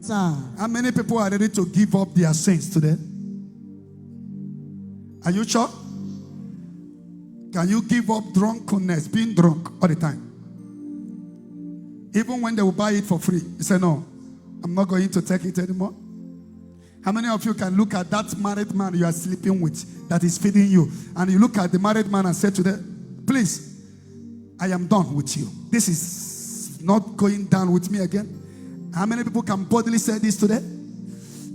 Sir. How many people are ready to give up their sins today? Are you sure? Can you give up drunkenness, being drunk all the time? Even when they will buy it for free, you say, no, I'm not going to take it anymore. How many of you can look at that married man you are sleeping with that is feeding you, and you look at the married man and say to them, please, I am done with you. This is not going down with me again. How many people can boldly say this today?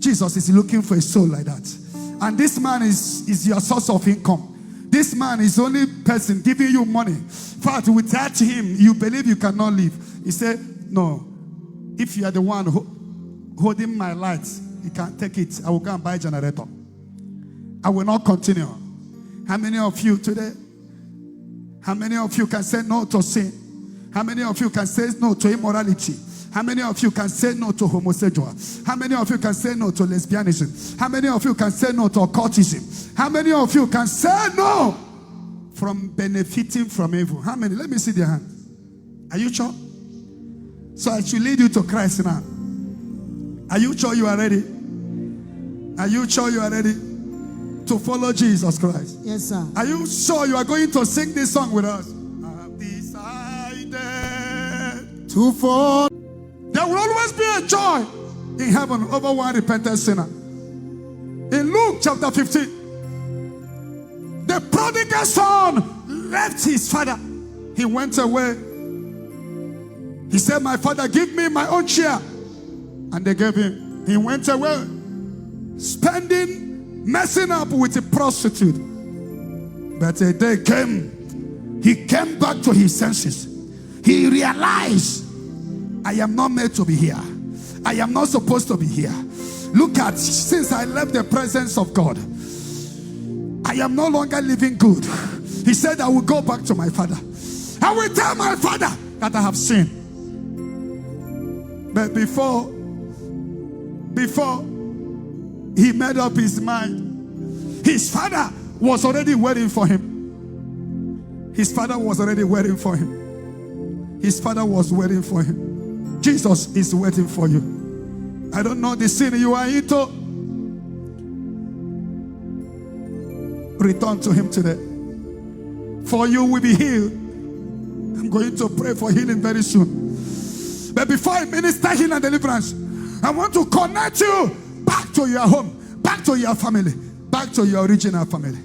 Jesus is looking for a soul like that. And this man is your source of income. This man is the only person giving you money. In fact, without him, you believe you cannot live. He said, no, if you are the one holding my lights, you can take it. I will go and buy a generator. I will not continue. How many of you today? How many of you can say no to sin? How many of you can say no to immorality? How many of you can say no to homosexual? How many of you can say no to lesbianism? How many of you can say no to occultism? How many of you can say no from benefiting from evil? How many? Let me see their hand. Are you sure? So I should lead you to Christ now. Are you sure you are ready? Are you sure you are ready to follow Jesus Christ? Yes, sir. Are you sure you are going to sing this song with us? I've decided to follow. There will always be a joy in heaven over one repentant sinner. In Luke chapter 15, the prodigal son left his father. He went away. He said, my father, give me my own share. And they gave him. He went away, messing up with a prostitute. But a day came. He came back to his senses. He realized, I am not made to be here. I am not supposed to be here. Look at, since I left the presence of God, I am no longer living good. He said, I will go back to my father. I will tell my father that I have sinned. But before he made up his mind, his father was already waiting for him. His father was already waiting for him. His father was waiting for him. Jesus is waiting for you. I don't know the sin you are into. Return to him today. For you will be healed. I'm going to pray for healing very soon. But before I minister healing and deliverance, I want to connect you back to your home, back to your family, back to your original family.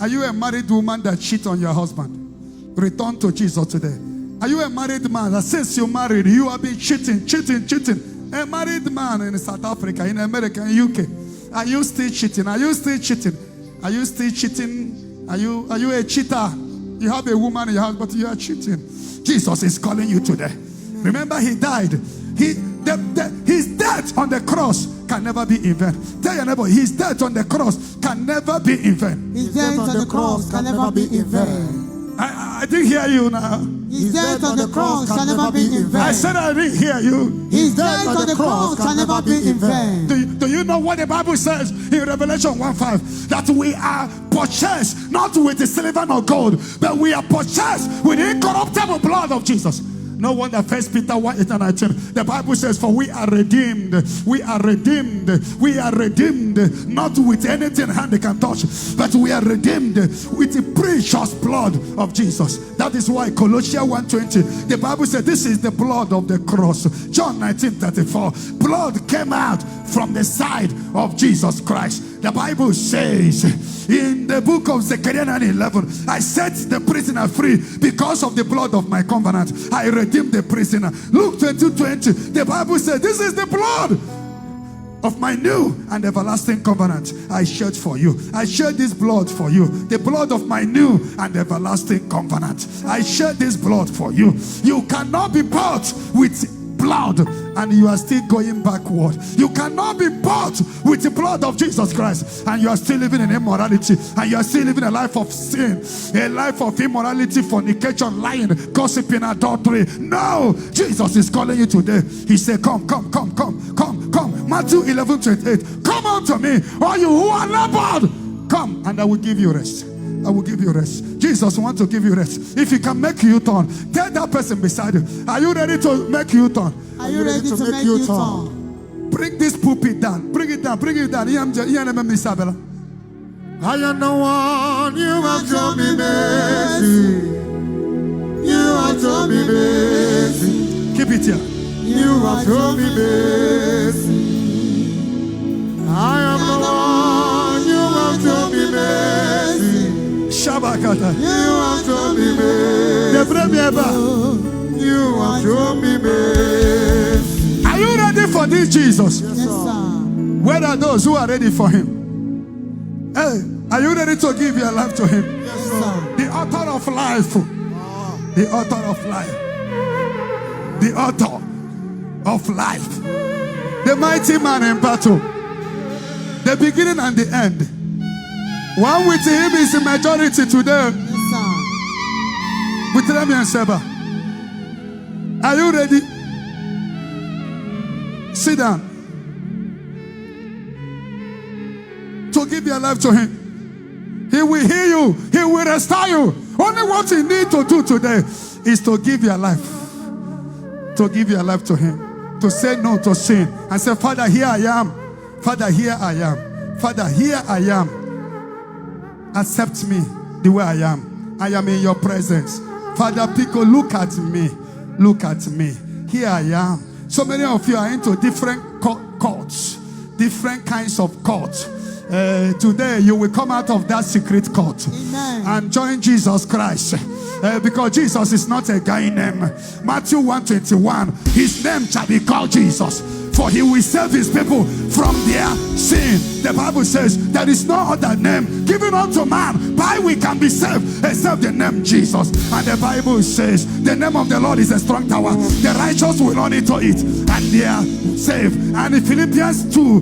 Are you a married woman that cheats on your husband? Return to Jesus today. Are you a married man that since you married, you have been cheating? A married man in South Africa, in America, in UK. Are you still cheating? Are you still cheating? Are you still cheating? Are you a cheater? You have a woman in your house, but you are cheating. Jesus is calling you today. Remember, he died. His death on the cross can never be in vain. Tell your neighbor, his death on the cross can never be in vain. His death on the cross can never be in vain. I didn't hear you now. His death on the cross can never be in vain. I said I didn't hear you. His death on the cross can never be in vain. Do you know what the Bible says in Revelation 1:5? That we are purchased not with the silver nor gold, but we are purchased with the incorruptible blood of Jesus. No wonder 1 Peter 1:18, the Bible says, for we are redeemed, not with anything hand can touch, but we are redeemed with the precious blood of Jesus. That is why Colossians 1:20, the Bible says, this is the blood of the cross. John 19:34, blood came out from the side of Jesus Christ. The Bible says in the book of Zechariah 9:11, I set the prisoner free because of the blood of my covenant. I redeemed the prisoner. Luke 22:20, the Bible says, this is the blood of my new and everlasting covenant I shed for you. I shed this blood for you. The blood of my new and everlasting covenant. I shed this blood for you. You cannot be bought with blood and you are still going backward. You cannot be bought with the blood of Jesus Christ and you are still living in immorality, and you are still living a life of sin, a life of immorality, fornication, lying, gossiping, adultery. No, Jesus is calling you today. He said, come. Matthew 11:28, come unto me, all you who are labored, come and I will give you rest. I will give you rest. Jesus wants to give you rest. If he can make you turn, tell that person beside you, are you ready to make you turn? Are you ready to make you turn? Bring this pulpit down. Bring it down. Bring it down. I am the one you have shown me mercy. You have shown me mercy. Keep it here. You have shown me mercy. I am the one you have shown me mercy. Shabakata. You have shown me mercy. You have shown me mercy. Are you ready for this, Jesus? Yes, sir. Where are those who are ready for him? Hey, are you ready to give your life to him? Yes, sir. The author of life. The author of life. The author of life. The mighty man in battle. The beginning and the end. One with him is the majority today. Yes, sir. With Remy and Seba. Are you ready? Sit down. To give your life to him. He will heal you. He will restore you. Only what you need to do today is to give your life. To give your life to him. To say no to sin. And say, Father, here I am. Father, here I am. Father, here I am. Accept me the way I am. I am in your presence. Father, Pico, look at me. Look at me. Here I am. So many of you are into different courts. Different kinds of courts. Today you will come out of that secret court. Amen. And join Jesus Christ. Because Jesus is not a guy name. Matthew 1:21. His name shall be called Jesus, for he will save his people from their sin. The Bible says there is no other name given unto man by we can be saved except the name Jesus. And the Bible says the name of the Lord is a strong tower. The righteous will run into it and they are saved. And in Philippians 2,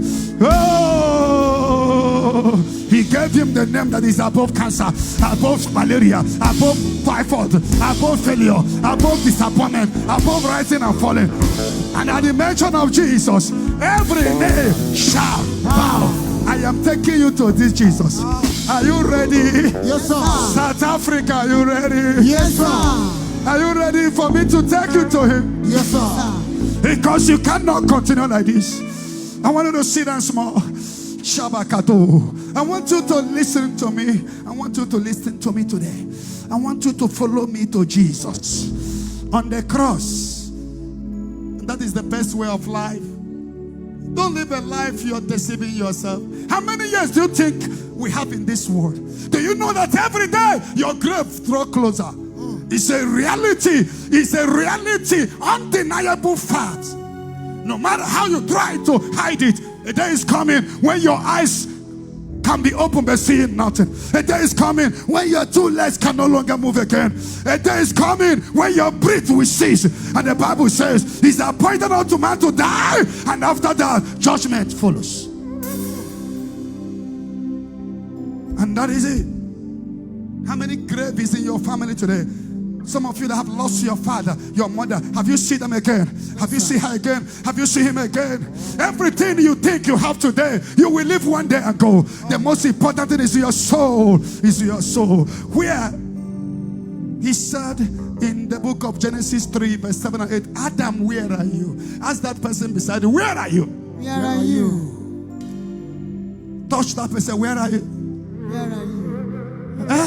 he gave him the name that is above cancer, above malaria, above typhoid, above failure, above disappointment, above rising and falling. And at the mention of Jesus, every knee shall bow. I am taking you to this Jesus. Are you ready? Yes, sir. South Africa, are you ready? Yes, sir. Are you ready for me to take you to him? Yes, sir. Because you cannot continue like this. I want you to sit down small. Shabakato. I want you to listen to me. I want you to listen to me today. I want you to follow me to Jesus on the cross. And that is the best way of life. Don't live a life you're deceiving yourself. How many years do you think we have in this world? Do you know that every day your grave draws closer? It's a reality. It's a reality. Undeniable fact. No matter how you try to hide it, a day is coming when your eyes can be open but seeing nothing. A day is coming when your two legs can no longer move again. A day is coming when your breath will cease. And the Bible says it's appointed unto man to die, and after that judgment follows. And that is it. How many graves is in your family today? Some of you that have lost your father, your mother, have you seen them again? Have you seen her again? Have you seen him again? Everything you think you have today, you will live one day and go. The most important thing is your soul. Is your soul. Where he said in the book of Genesis 3 verse 7 and 8, Adam, where are you? Ask that person beside you, where are you? Where are you? Touch that person, where are you? Where are you? Eh?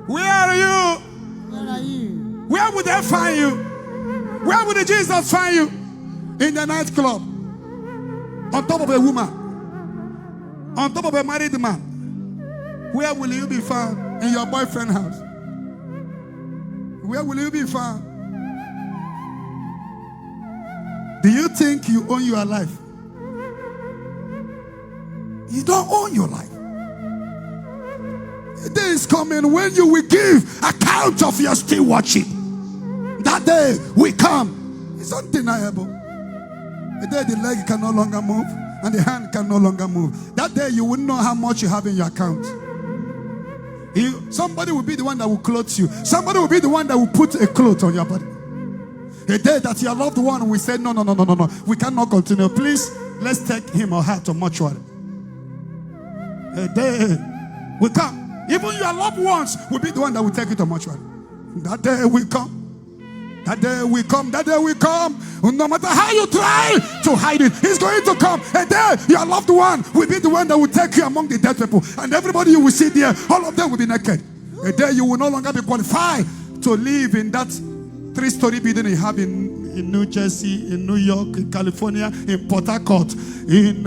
Where are you? Where are you? Where would they find you? Where would Jesus find you? In the nightclub. On top of a woman. On top of a married man. Where will you be found? In your boyfriend's house. Where will you be found? Do you think you own your life? You don't own your life. The day is coming when you will give account of your stewardship. That day will come. It's undeniable. The day the leg can no longer move and the hand can no longer move. That day you wouldn't know how much you have in your account. Somebody will be the one that will clothe you. Somebody will be the one that will put a cloth on your body. A day that your loved one will say, no, we cannot continue. Please, let's take him or her to mortuary. A day will come. Even your loved ones will be the one that will take you to mortuary. That day will come. That day will come, that day will come. No matter how you try to hide it, it's going to come. And then your loved one will be the one that will take you among the dead people. And everybody you will see there, all of them will be naked. And then you will no longer be qualified to live in that 3-story building you have in New Jersey, in New York, in California, in Port Harcourt, in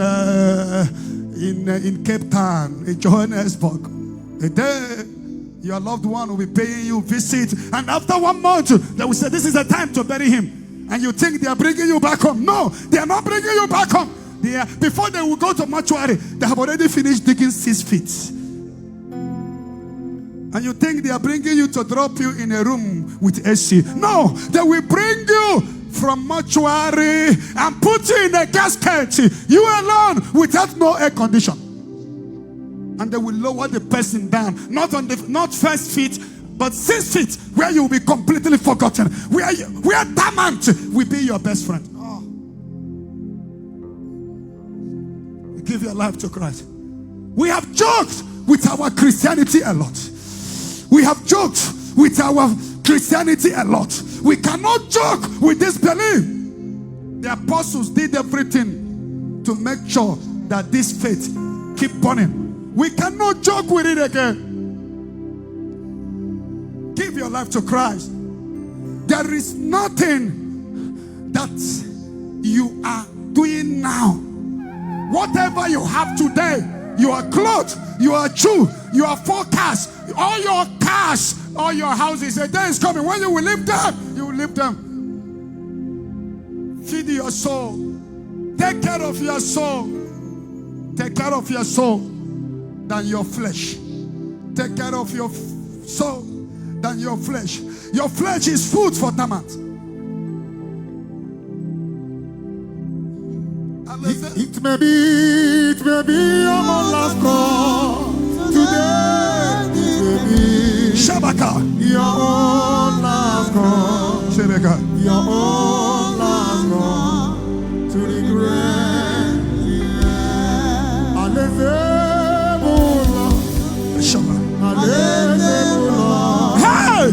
Cape Town, in Johannesburg. And then your loved one will be paying you visit, and after 1 month they will say this is the time to bury him, and you think they are bringing you back home. No, they are not bringing you back home. Before they will go to mortuary, they have already finished digging 6 feet, and you think they are bringing you to drop you in a room with AC. No, they will bring you from mortuary and put you in a casket, you alone, without no air condition. And they will lower the person down, not 1st feet, but 6 feet, where you will be completely forgotten. Where torment will be your best friend. Oh. Give your life to Christ. We have joked with our Christianity a lot. We have joked with our Christianity a lot. We cannot joke with this belief. The apostles did everything to make sure that this faith keep burning. We cannot joke with it again. Give your life to Christ. There is nothing that you are doing now. Whatever you have today, you are clothed, you are Jew, you are forecast, all your cars, all your houses, a day is coming when you will leave them, you will leave them. Feed your soul. Take care of your soul. Take care of your soul than your flesh. Take care of your soul than your flesh. Your flesh is food for torment. It may be your last call today. It may be Shabaka. your own last call. Shabaka. Your own last call to regret. Hey!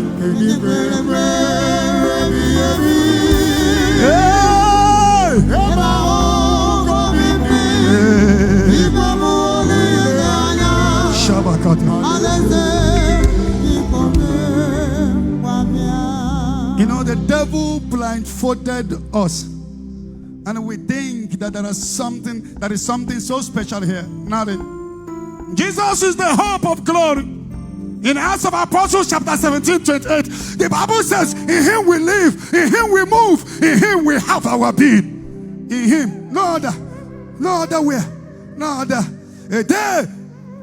You know, the devil blindfolded us, and we think that there is something so special here. Nothing. Jesus is the hope of glory. In Acts of Apostles chapter 17:28, the Bible says, in him we live, in him we move, in him we have our being. In him, no other way, no other. A day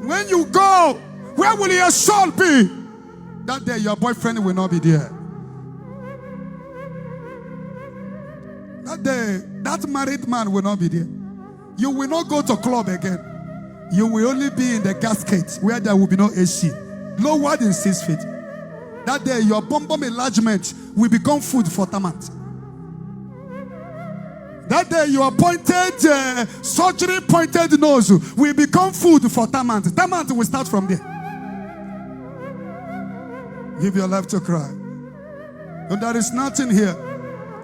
when you go, where will your soul be? That day your boyfriend will not be there. That day, that married man will not be there. You will not go to club again. You will only be in the casket where there will be no AC, lower than 6 feet. That day, your bum enlargement will become food for torment. That day, your surgery pointed nose will become food for torment. Torment will start from there. Give your life to Christ. But there is nothing here.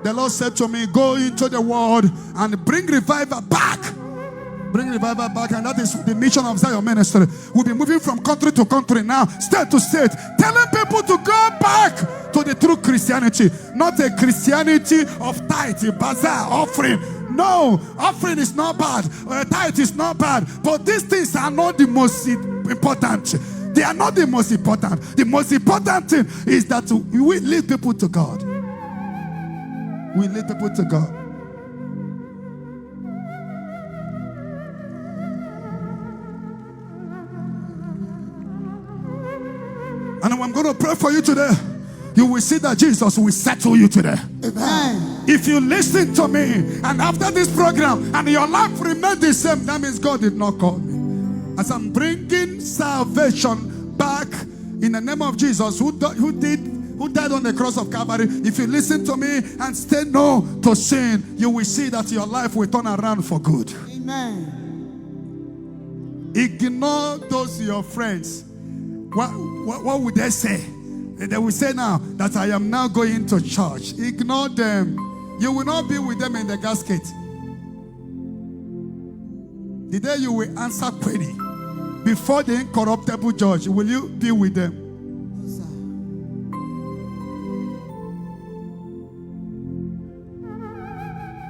The Lord said to me, go into the world and bring revival back. Bring revival back, and that is the mission of Zion Ministry. We'll be moving from country to country now, state to state, telling people to go back to the true Christianity, not a Christianity of tithe, bazaar, offering. No, offering is not bad, tithe is not bad, but these things are not the most important. They are not the most important. The most important thing is that we lead people to God. We lead people to God. And I'm going to pray for you today. You will see that Jesus will settle you today. Amen. If you listen to me, and after this program, and your life remains the same, that means God did not call me. As I'm bringing salvation back in the name of Jesus, who died on the cross of Calvary. If you listen to me and say no to sin, you will see that your life will turn around for good. Amen. Ignore those your friends. What would they say? They will say now that I am now going to church. Ignore them. You will not be with them in the casket. The day you will answer query before the incorruptible judge, will you be with them? Yes, sir.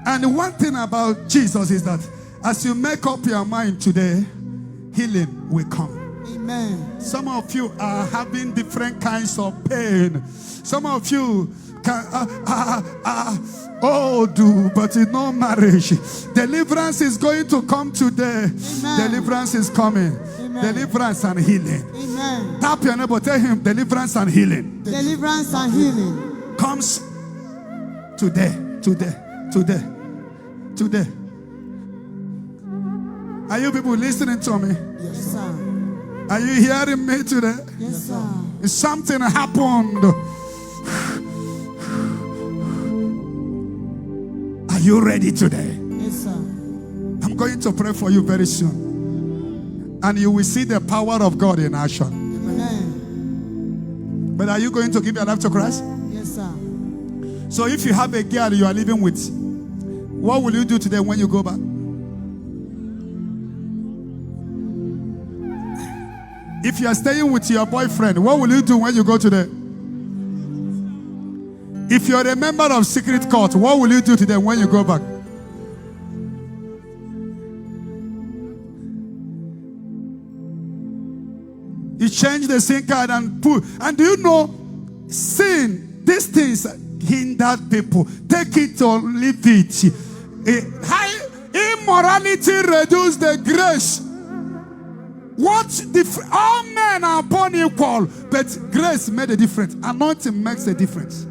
And one thing about Jesus is that as you make up your mind today, healing will come. Amen. Some of you are having different kinds of pain. Some of you can but in no marriage. Deliverance is going to come today. Amen. Deliverance is coming. Amen. Deliverance and healing. Amen. Tap your neighbor, tell him deliverance and healing Deliverance and healing comes today. Today. Are you people listening to me? Yes, sir. Are you hearing me today? Yes, sir. Something happened. Are you ready today? Yes, sir. I'm going to pray for you very soon. And you will see the power of God in action. Amen. But are you going to give your life to Christ? Yes, sir. So if you have a girl you are living with, what will you do today when you go back? If you are staying with your boyfriend, what will you do when you go today? If you are a member of secret court, what will you do today when you go back? You change the SIM card and put. And do you know, sin, these things hinder people. Take it or leave it. Immorality reduces the grace. All men are born equal, but grace made a difference. Anointing makes a difference.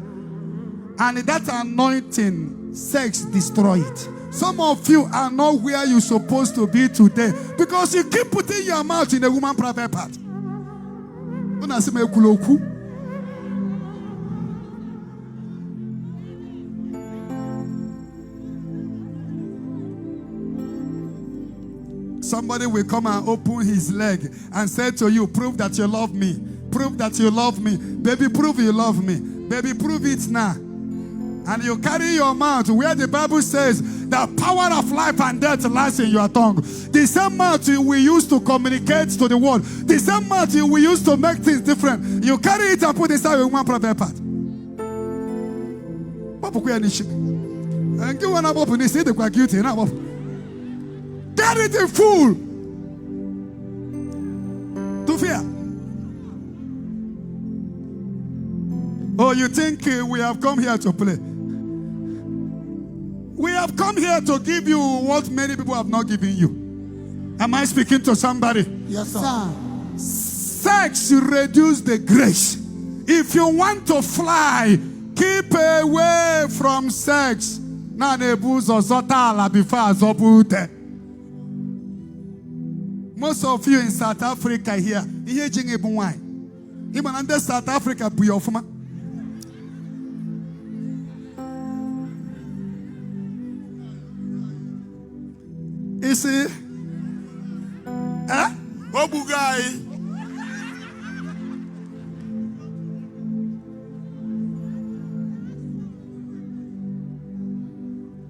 And that anointing, sex destroy it. Some of you are not where you're supposed to be today because you keep putting your mouth in a woman's private part. Somebody will come and open his leg and say to you, prove that you love me. Prove that you love me. Baby, prove you love me. Baby, prove it now. And you carry your mouth where the Bible says the power of life and death lies in your tongue. The same mouth we use to communicate to the world. The same mouth we use to make things different. You carry it and put it inside one private part. Carry it in full. To fear. Oh, you think we have come here to play? We have come here to give you what many people have not given you. Am I speaking to somebody? Yes, sir. Sex reduces the grace. If you want to fly, keep away from sex. Most of you in South Africa here, even under South Africa, you see? Obugai.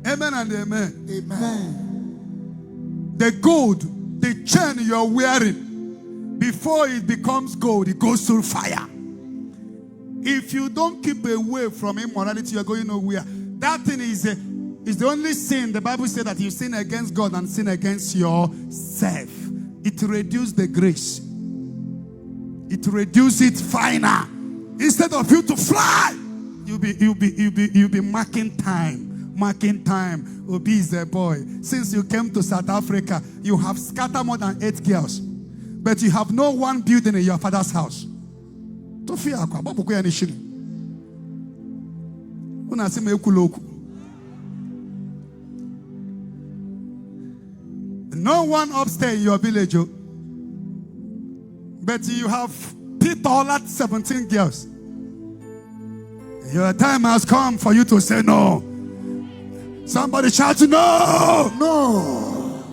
Amen and amen. Amen. The gold, the chain you are wearing, before it becomes gold, it goes through fire. If you don't keep away from immorality, you are going nowhere. That thing is the only sin. The Bible says that you sin against God and sin against yourself. It reduces the grace. It reduces it finer. Instead of you to fly, you'll be marking time. Marking time. Obi is a boy. Since you came to South Africa, you have scattered more than 8 girls, but you have no one building in your father's house. No one upstairs in your village, but you have picked all that 17 girls. Your time has come for you to say no. Somebody shout no. No.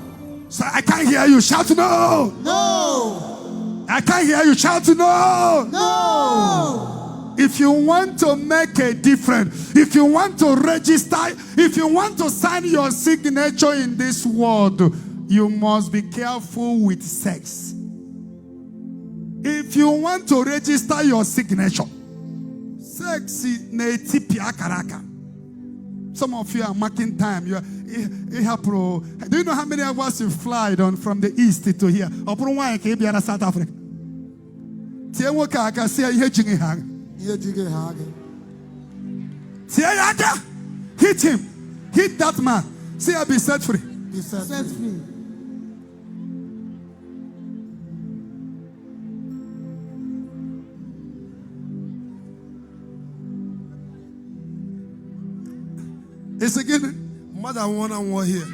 So I can't hear you. Shout no. No. I can't hear you. Shout no. No. If you want to make a difference, if you want to register, if you want to sign your signature in this world, you must be careful with sex. If you want to register your signature, sex is netipia karaka. Some of you are marking time. Do you know how many of us you fly on from the east to here? South Africa. Hit him. Hit that man. Say, I'll be set free. Be set free. It's again more than one and one here.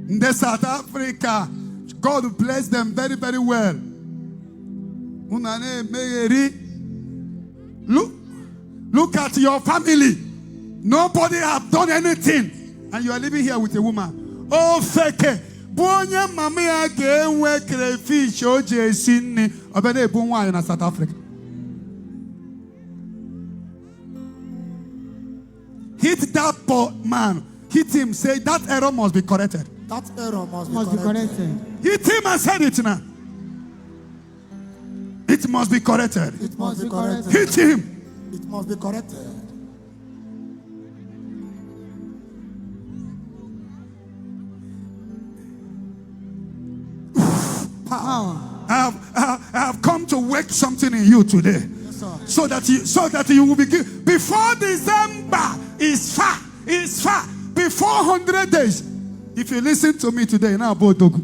In the South Africa, God bless them very, very well. Look at your family. Nobody have done anything, and you are living here with a woman. Oh, fake. Bonya mama again crayfish o jesini obede ebun wine na South Africa. Hit that poor man. Hit him. Say that error must be corrected. That error must be corrected. Hit him and said it now. It must be corrected. It must be corrected. Hit him. It must be corrected. I have come to work something in you today. Yes, sir. So that you will begin before December is far. Before 100 days. If you listen to me today, now about Togo.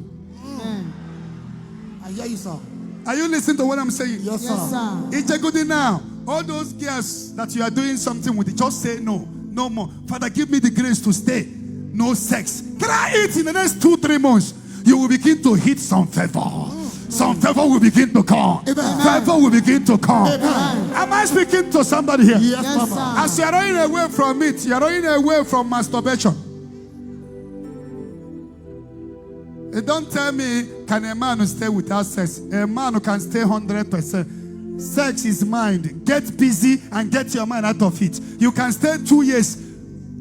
I hear you, sir. Are you listening to what I'm saying? Yes, sir. It's a good thing now. All those girls that you are doing something with, just say no more. Father, give me the grace to stay. No sex. Try it in the next 2-3 months. You will begin to hit some favor. Some favor will begin to come. Amen. Favor will begin to come. Amen. Am I speaking to somebody here? Yes, As you are running away from it, you are running away from masturbation. Don't tell me, can a man stay without sex? A man who can stay 100%. Sex is mind. Get busy and get your mind out of it. You can stay 2 years,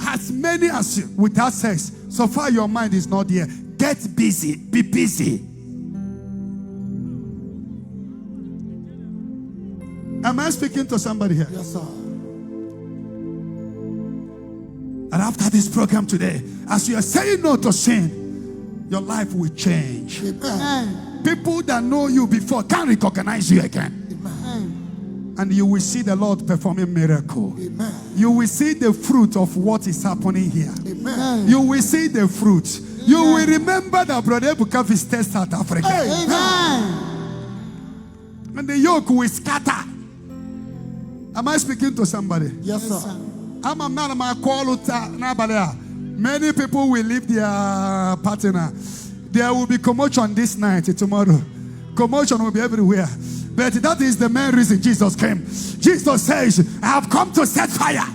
as many as you, without sex. So far your mind is not there. Get busy. Be busy. Am I speaking to somebody here? Yes, sir. And after this program today, as you are saying no to sin, your life will change. Amen. People that know you before can't recognize you again. Amen. And you will see the Lord performing miracle. Amen. You will see the fruit of what is happening here. Amen. You will see the fruit. You will remember that Brother Ebuka visited South Africa. Amen. And the yoke will scatter. Am I speaking to somebody? Yes, sir. I'm a man, I'm a call. Many people will leave their partner. There will be commotion this night, tomorrow. Commotion will be everywhere. But that is the main reason Jesus came. Jesus says, I have come to set fire.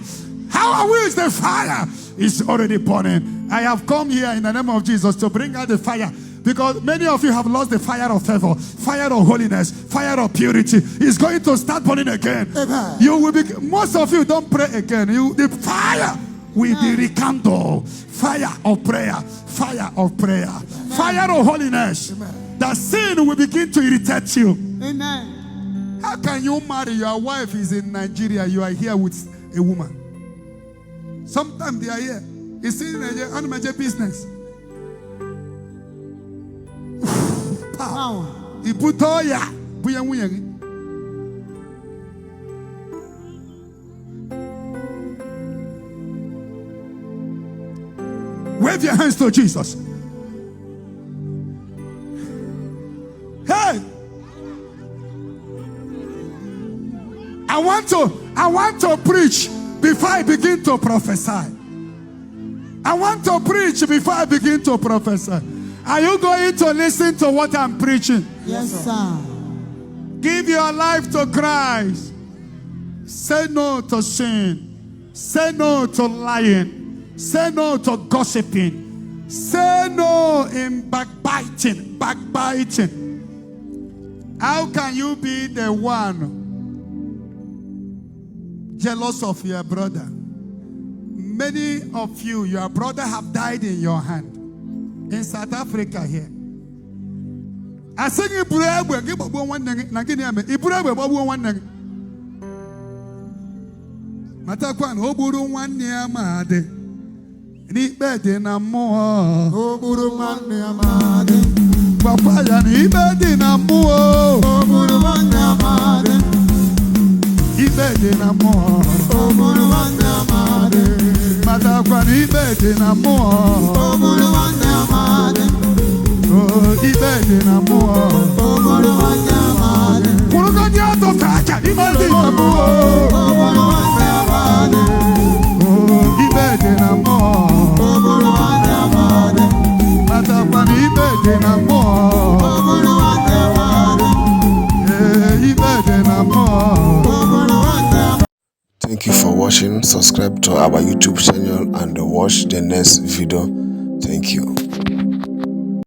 How is the fire? It's already burning. I have come here in the name of Jesus to bring out the fire. Because many of you have lost the fire of favor, fire of holiness, fire of purity. It's going to start burning again. Amen. You will be. Most of you don't pray again. The fire will be rekindled. Fire of prayer, fire of prayer, fire of holiness. Amen. The sin will begin to irritate you. Amen. How can you marry? Your wife is in Nigeria. You are here with a woman. Sometimes they are here. It's in a major business. Wow. Ibutoya. Wave your hands to Jesus. Hey! I want to preach before I begin to prophesy. I want to preach before I begin to prophesy. Are you going to listen to what I'm preaching? Yes, sir. Give your life to Christ. Say no to sin. Say no to lying. Say no to gossiping. Say no in backbiting. Backbiting. How can you be the one jealous of your brother? Many of you, your brother have died in your hand. In South Africa here. I sing Ibrahim, give up one thing, Ibrahim, one thing. Matakwan, Oburu one near Made. Need better than more. Oburu man near Made. Papa, need better than more. Oburu man near Made. Need better than more. Oburu man near Made. Matakwan, need better than more. Oburu man near Made. Oh, need better than more. Oburu man near Made. Puruganya to kacha, need better than more. Oburu man near Made. Oh, need better than more. Oburu man near Made. Matakwan, need better than more. Oburu man near Made. Need better than more. Oburu man near Made. Thank you for watching. Subscribe to our YouTube channel and watch the next video. Thank you.